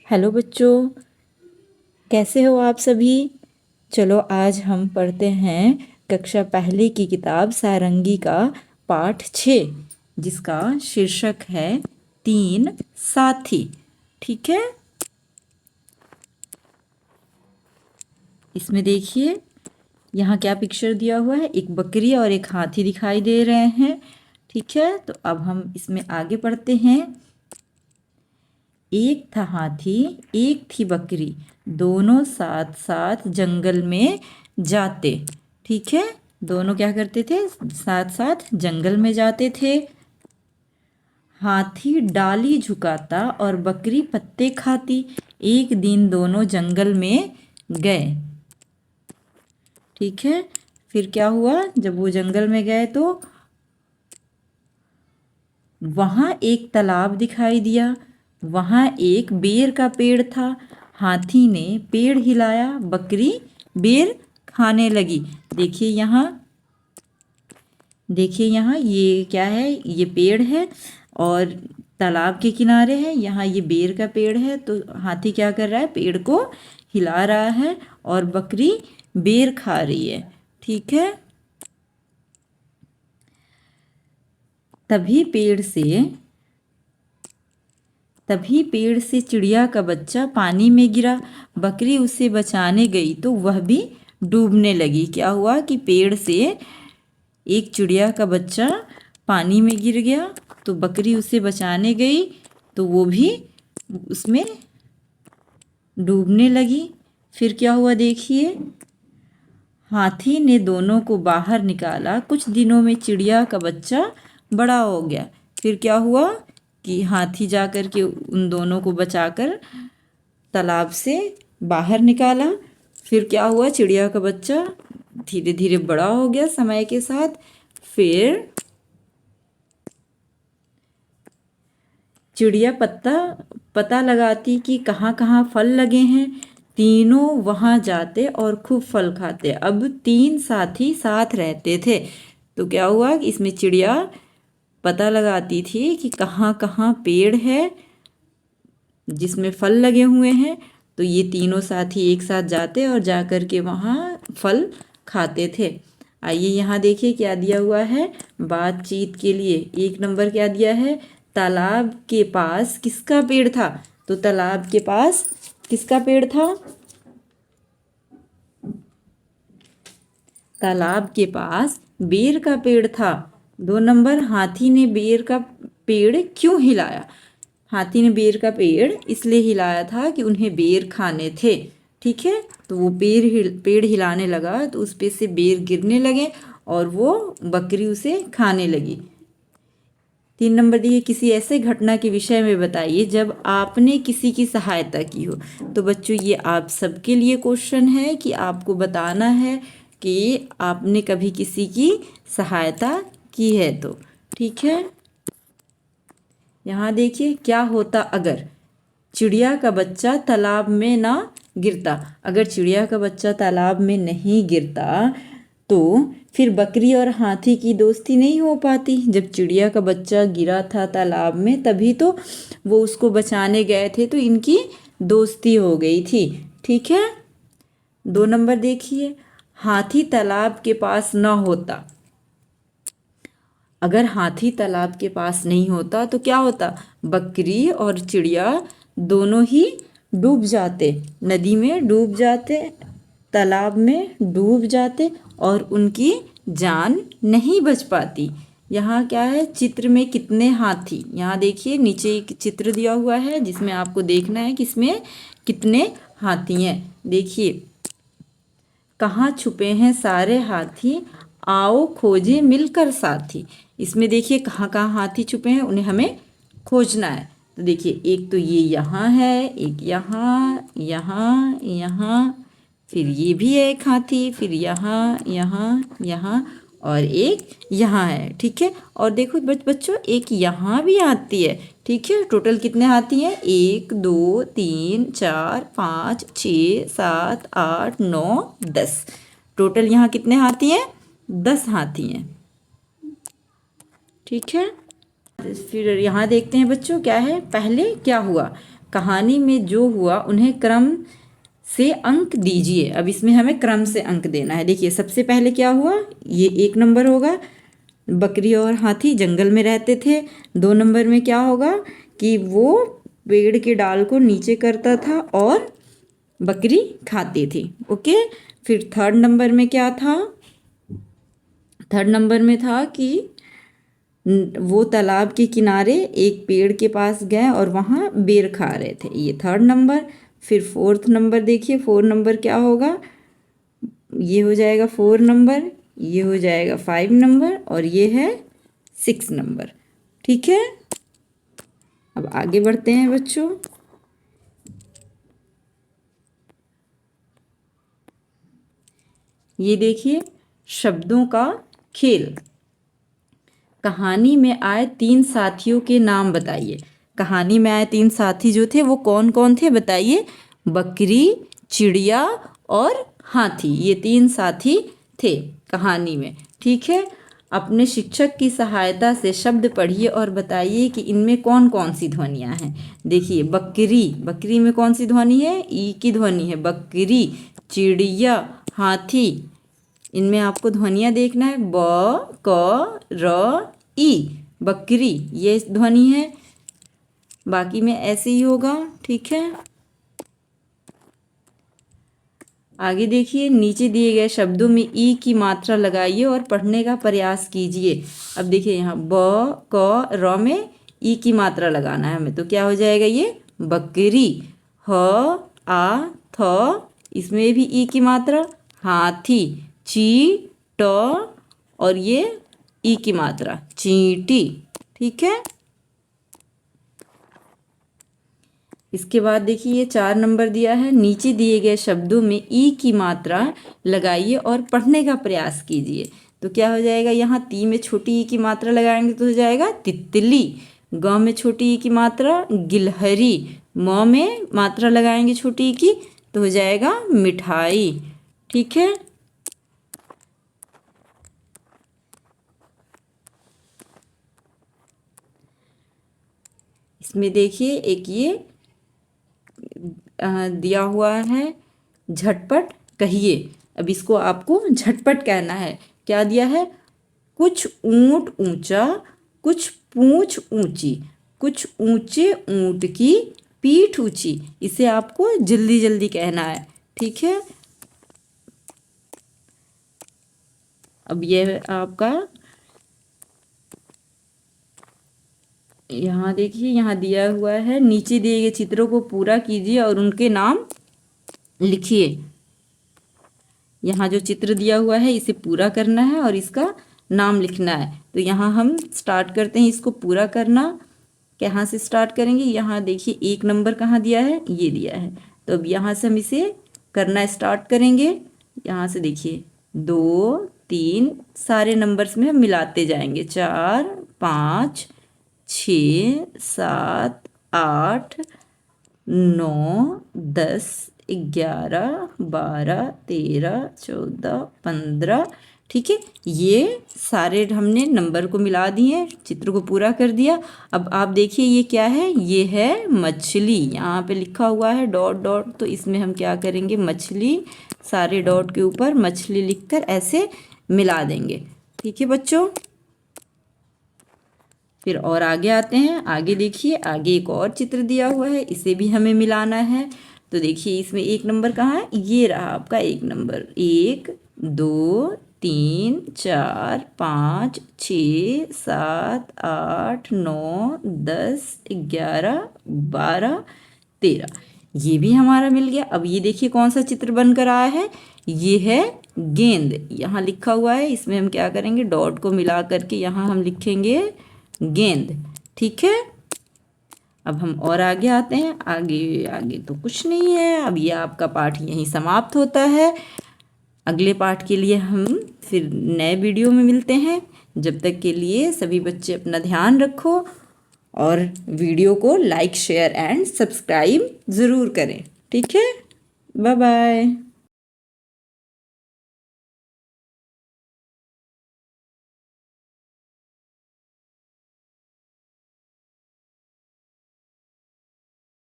Hello बच्चों, कैसे हो आप सभी। चलो आज हम पढ़ते हैं कक्षा पहली की किताब सारंगी का पाठ 6, जिसका शीर्षक है तीन साथी। ठीक है, इसमें देखिए यहाँ क्या पिक्चर दिया हुआ है। एक बकरी और एक हाथी दिखाई दे रहे हैं। ठीक है, तो अब हम इसमें आगे पढ़ते हैं। एक था हाथी, एक थी बकरी, दोनों साथ साथ जंगल में जाते। ठीक है, दोनों क्या करते थे, साथ साथ जंगल में जाते थे। हाथी डाली झुकाता और बकरी पत्ते खाती। एक दिन दोनों जंगल में गए। ठीक है, फिर क्या हुआ, जब वो जंगल में गए तो वहाँ एक तालाब दिखाई दिया। वहाँ एक बेर का पेड़ था। हाथी ने पेड़ हिलाया, बकरी बेर खाने लगी। देखिए यहाँ, देखिए यहाँ ये क्या है, ये पेड़ है और तालाब के किनारे है। यहाँ ये बेर का पेड़ है, तो हाथी क्या कर रहा है, पेड़ को हिला रहा है और बकरी बेर खा रही है। ठीक है, तभी पेड़ से चिड़िया का बच्चा पानी में गिरा। बकरी उसे बचाने गई तो वह भी डूबने लगी। क्या हुआ कि पेड़ से एक चिड़िया का बच्चा पानी में गिर गया, तो बकरी उसे बचाने गई तो वो भी उसमें डूबने लगी। फिर क्या हुआ देखिए, हाथी ने दोनों को बाहर निकाला। कुछ दिनों में चिड़िया का बच्चा बड़ा हो गया। फिर क्या हुआ कि हाथी जा कर के उन दोनों को बचाकर तालाब से बाहर निकाला। फिर क्या हुआ, चिड़िया का बच्चा धीरे धीरे बड़ा हो गया समय के साथ। फिर चिड़िया पता लगाती कि कहाँ कहाँ फल लगे हैं। तीनों वहाँ जाते और खूब फल खाते। अब तीन साथी साथ रहते थे, तो क्या हुआ कि इसमें चिड़िया पता लगाती थी कि कहाँ कहाँ पेड़ है जिसमें फल लगे हुए हैं। तो ये तीनों साथी एक साथ जाते और जा कर के वहाँ फल खाते थे। आइए यहाँ देखिए क्या दिया हुआ है बातचीत के लिए। 1 नंबर क्या दिया है, तालाब के पास किसका पेड़ था। तो तालाब के पास किसका पेड़ था, तालाब के पास बेर का पेड़ था। 2 नंबर, हाथी ने बेर का पेड़ क्यों हिलाया। हाथी ने बेर का पेड़ इसलिए हिलाया था कि उन्हें बेर खाने थे। ठीक है, तो वो पेड़ हिलाने लगा तो उस पे से बेर गिरने लगे और वो बकरी उसे खाने लगी। 3 नंबर दिए, किसी ऐसे घटना के विषय में बताइए जब आपने किसी की सहायता की हो। तो बच्चों ये आप सबके लिए क्वेश्चन है कि आपको बताना है कि आपने कभी किसी की सहायता की है। तो ठीक है, यहाँ देखिए क्या होता अगर चिड़िया का बच्चा तालाब में ना गिरता। अगर चिड़िया का बच्चा तालाब में नहीं गिरता तो फिर बकरी और हाथी की दोस्ती नहीं हो पाती। जब चिड़िया का बच्चा गिरा था तालाब में तभी तो वो उसको बचाने गए थे, तो इनकी दोस्ती हो गई थी। ठीक है, 2 नंबर देखिए, हाथी तालाब के पास ना होता। अगर हाथी तालाब के पास नहीं होता तो क्या होता, बकरी और चिड़िया दोनों ही डूब जाते, नदी में डूब जाते, तालाब में डूब जाते और उनकी जान नहीं बच पाती। यहाँ क्या है, चित्र में कितने हाथी, यहाँ देखिए नीचे एक चित्र दिया हुआ है जिसमें आपको देखना है कि इसमें कितने हाथी हैं। देखिए, कहाँ छुपे हैं सारे हाथी, आओ खोजे मिलकर साथी। इसमें देखिए कहाँ कहाँ हाथी छुपे हैं, उन्हें हमें खोजना है। तो देखिए एक तो ये यहाँ है, एक यहाँ, यहाँ, यहाँ, फिर ये भी है एक हाथी, फिर यहाँ, यहाँ, यहाँ और एक यहाँ है। ठीक है, और देखो बच्चों एक यहाँ भी आती है। ठीक है, टोटल कितने हाथी हैं, 1 2 3 4 5 6 7 8 9 10। टोटल यहाँ कितने हाथी हैं, 10 हाथी हैं। ठीक है, फिर यहाँ देखते हैं बच्चों क्या है, पहले क्या हुआ। कहानी में जो हुआ उन्हें क्रम से अंक दीजिए। अब इसमें हमें क्रम से अंक देना है। देखिए सबसे पहले क्या हुआ, ये 1 नंबर होगा, बकरी और हाथी जंगल में रहते थे। 2 नंबर में क्या होगा कि वो पेड़ के डाल को नीचे करता था और बकरी खाती थी। ओके, फिर 3rd नंबर में क्या था, 3rd नंबर में था कि वो तालाब के किनारे एक पेड़ के पास गए और वहाँ बेर खा रहे थे, ये 3rd नंबर। फिर 4th नंबर देखिए, 4 नंबर क्या होगा, ये हो जाएगा 4 नंबर, ये हो जाएगा 5 नंबर और ये है 6 नंबर। ठीक है, अब आगे बढ़ते हैं बच्चों। ये देखिए शब्दों का खेल। कहानी में आए 3 साथियों के नाम बताइए। कहानी में आए 3 साथी जो थे वो कौन कौन थे बताइए। बकरी, चिड़िया और हाथी, ये 3 साथी थे कहानी में। ठीक है, अपने शिक्षक की सहायता से शब्द पढ़िए और बताइए कि इनमें कौन कौन सी ध्वनियाँ हैं। देखिए बकरी, बकरी में कौन सी ध्वनि है, ई की ध्वनि है बकरी। चिड़िया, हाथी, इनमें आपको ध्वनियाँ देखना है, ब, क, र, ई, बकरी, ये ध्वनि है। बाकी में ऐसे ही होगा। ठीक है, आगे देखिए नीचे दिए गए शब्दों में ई की मात्रा लगाइए और पढ़ने का प्रयास कीजिए। अब देखिए यहाँ ब, क, र में ई की मात्रा लगाना है हमें, तो क्या हो जाएगा ये बकरी। ह, आ, थ, इसमें भी ई की मात्रा, हाथी। ची, ट और ये ई की मात्रा चींटी। ठीक है, इसके बाद देखिए ये 4 नंबर दिया है। नीचे दिए गए शब्दों में ई की मात्रा लगाइए और पढ़ने का प्रयास कीजिए। तो क्या हो जाएगा, यहाँ ती में छोटी ई की मात्रा लगाएंगे तो हो जाएगा तितली। ग में छोटी ई की मात्रा गिलहरी। म में मात्रा लगाएंगे छोटी ई की तो हो जाएगा मिठाई। ठीक है, इसमें देखिए एक ये दिया हुआ है, झटपट कहिए। अब इसको आपको झटपट कहना है। क्या दिया है, कुछ ऊंट ऊंचा, कुछ पूंछ ऊंची, कुछ ऊंचे ऊंट की पीठ ऊंची। इसे आपको जल्दी जल्दी कहना है। ठीक है, अब ये आपका यहाँ देखिए, यहाँ दिया हुआ है, नीचे दिए गए चित्रों को पूरा कीजिए और उनके नाम लिखिए। यहाँ जो चित्र दिया हुआ है इसे पूरा करना है और इसका नाम लिखना है। तो यहाँ हम स्टार्ट करते हैं इसको पूरा करना। कहाँ से स्टार्ट करेंगे, यहाँ देखिए 1 नंबर कहाँ दिया है, ये दिया है। तो अब यहाँ से हम इसे करना स्टार्ट करेंगे। यहाँ से देखिए 2, 3 सारे नंबर्स में हम मिलाते जाएंगे। 4, 5, 6, 7, 8, 9, 10, 11, 12, 13, 14, 15। ठीक है, ये सारे हमने नंबर को मिला दिए, चित्र को पूरा कर दिया। अब आप देखिए ये क्या है, ये है मछली। यहाँ पे लिखा हुआ है डॉट डॉट, तो इसमें हम क्या करेंगे, मछली, सारे डॉट के ऊपर मछली लिखकर ऐसे मिला देंगे। ठीक है बच्चों, फिर और आगे आते हैं। आगे देखिए, आगे एक और चित्र दिया हुआ है, इसे भी हमें मिलाना है। तो देखिए इसमें 1 नंबर कहाँ है, ये रहा आपका 1 नंबर। 1, 2, 3, 4, 5, 6, 7, 8, 9, 10, 11, 12, 13, ये भी हमारा मिल गया। अब ये देखिए कौन सा चित्र बनकर आया है, ये है गेंद। यहाँ लिखा हुआ है, इसमें हम क्या करेंगे, डॉट को मिला करके यहाँ हम लिखेंगे गेंद। ठीक है, अब हम और आगे आते हैं। आगे आगे तो कुछ नहीं है। अब ये आपका पाठ यहीं समाप्त होता है। अगले पाठ के लिए हम फिर नए वीडियो में मिलते हैं। जब तक के लिए सभी बच्चे अपना ध्यान रखो और वीडियो को लाइक, शेयर एंड सब्सक्राइब ज़रूर करें। ठीक है, बाय बाय।